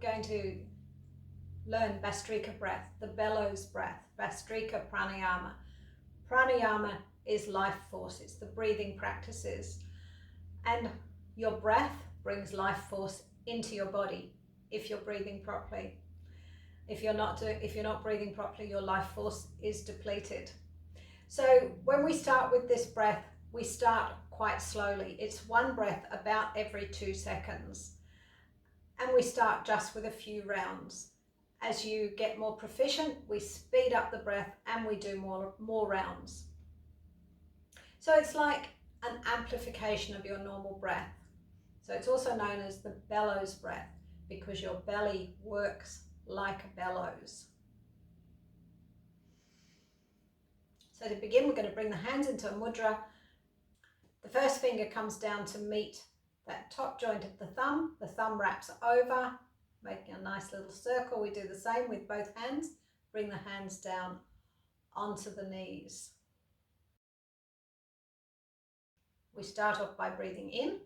we're going to learn Bhastrika breath, the Bellows breath, Bhastrika Pranayama. Pranayama is life force, it's the breathing practices. And your breath brings life force into your body if you're breathing properly. If you're not breathing properly, your life force is depleted. So when we start with this breath, we start quite slowly. It's one breath about every 2 seconds. And we start just with a few rounds. As you get more proficient, we speed up the breath and we do more rounds. So it's like an amplification of your normal breath. So it's also known as the bellows breath because your belly works like a bellows. So to begin, we're going to bring the hands into a mudra. The first finger comes down to meet that top joint of the thumb wraps over, making a nice little circle. We do the same with both hands. Bring the hands down onto the knees. We start off by breathing in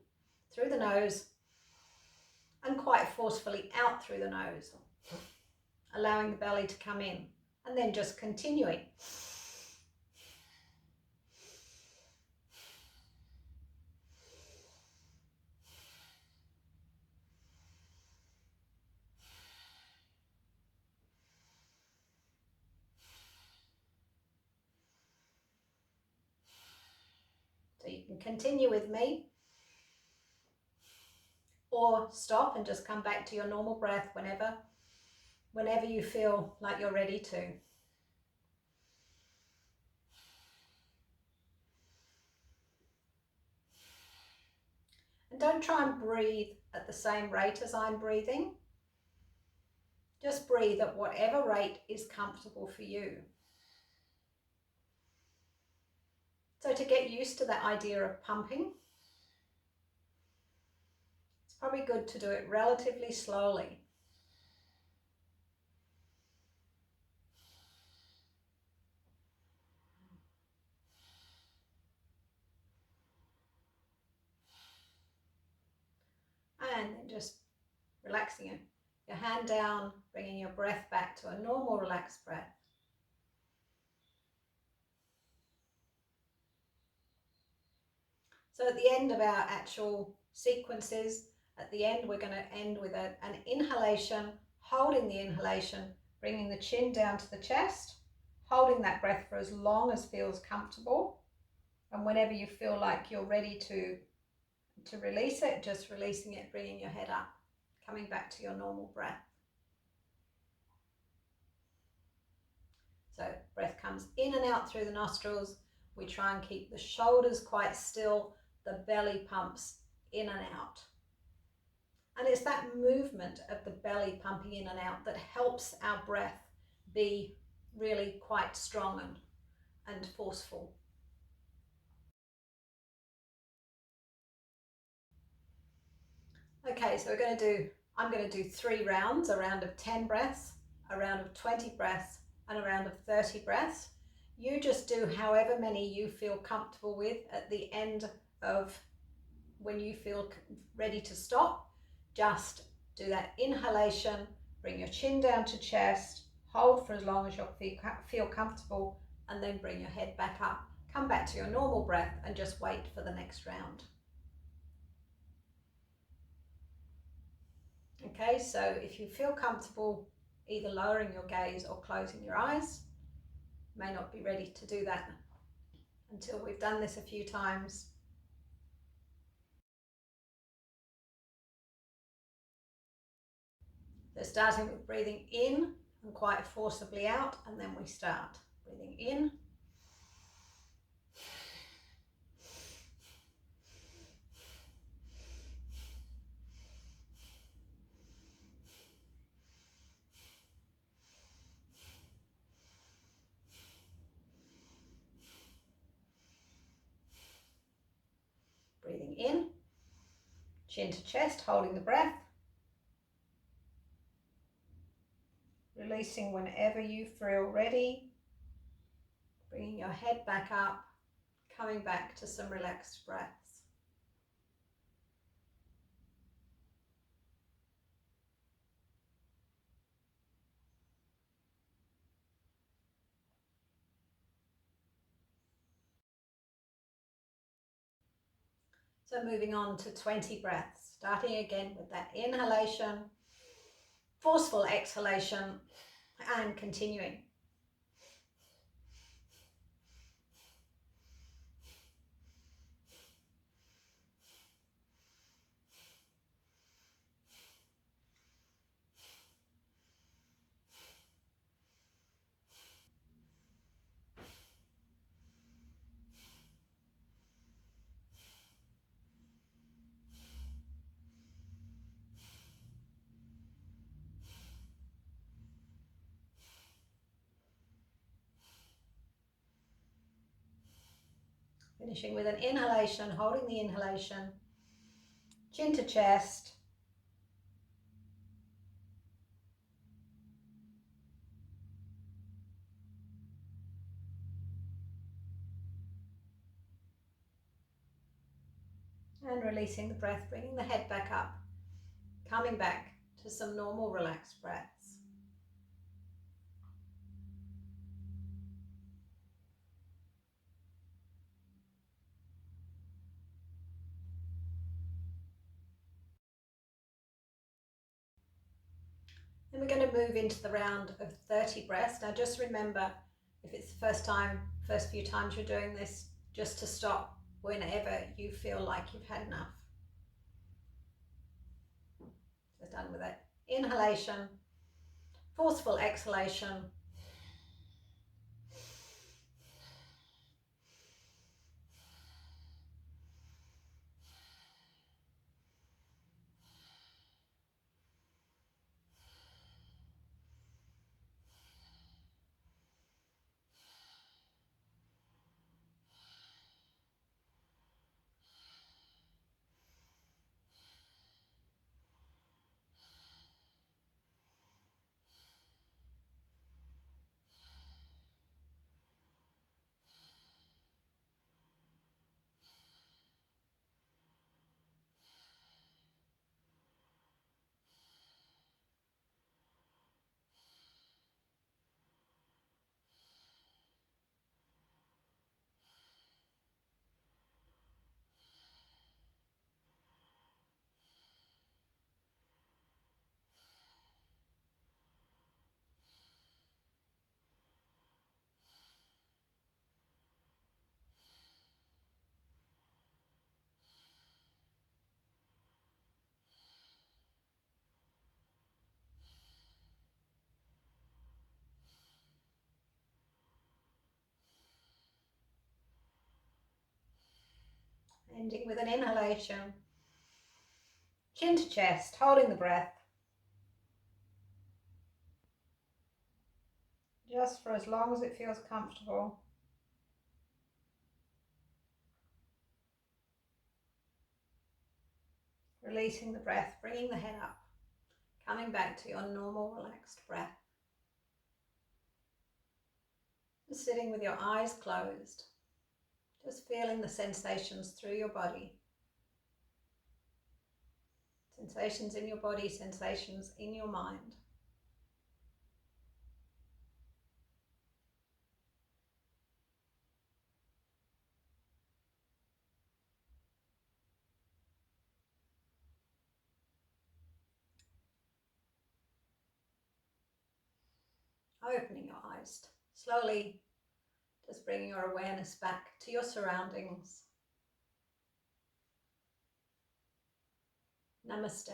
through the nose and quite forcefully out through the nose, allowing the belly to come in, and then just continuing. So you can continue with me or stop and just come back to your normal breath whenever you feel like you're ready to. And don't try and breathe at the same rate as I'm breathing. Just breathe at whatever rate is comfortable for you. So to get used to that idea of pumping, it's probably good to do it relatively slowly. And then just relaxing your hand down, bringing your breath back to a normal relaxed breath. So at the end of our actual sequences, at the end we're going to end with an inhalation, holding the inhalation, bringing the chin down to the chest, holding that breath for as long as feels comfortable. And whenever you feel like you're ready to release it, just releasing it, bringing your head up, coming back to your normal breath. So breath comes in and out through the nostrils. We try and keep the shoulders quite still, the belly pumps in and out. And it's that movement of the belly pumping in and out that helps our breath be really quite strong and forceful. Okay, so I'm going to do 3 rounds, a round of 10 breaths, a round of 20 breaths, and a round of 30 breaths. You just do however many you feel comfortable with. At the end of when you feel ready to stop, just do that inhalation, bring your chin down to chest, hold for as long as you feel comfortable, and then bring your head back up. Come back to your normal breath and just wait for the next round. Okay, so if you feel comfortable either lowering your gaze or closing your eyes, you may not be ready to do that until we've done this a few times. So starting with breathing in and quite forcibly out, and then we start breathing in. Breathing in, chin to chest, holding the breath. Releasing whenever you feel ready. Bringing your head back up, coming back to some relaxed breaths. So moving on to 20 breaths, starting again with that inhalation, forceful exhalation, and continuing. Finishing with an inhalation, holding the inhalation, chin to chest. And releasing the breath, bringing the head back up, coming back to some normal relaxed breaths. Then we're going to move into the round of 30 breaths. Now just remember, if it's the first few times you're doing this, just to stop whenever you feel like you've had enough. So done with it. Inhalation, forceful exhalation. Ending with an inhalation, chin to chest, holding the breath. Just for as long as it feels comfortable. Releasing the breath, bringing the head up, coming back to your normal relaxed breath. Just sitting with your eyes closed, just feeling the sensations through your body. Sensations in your body, sensations in your mind. Opening your eyes, slowly just bringing your awareness back to your surroundings. Namaste.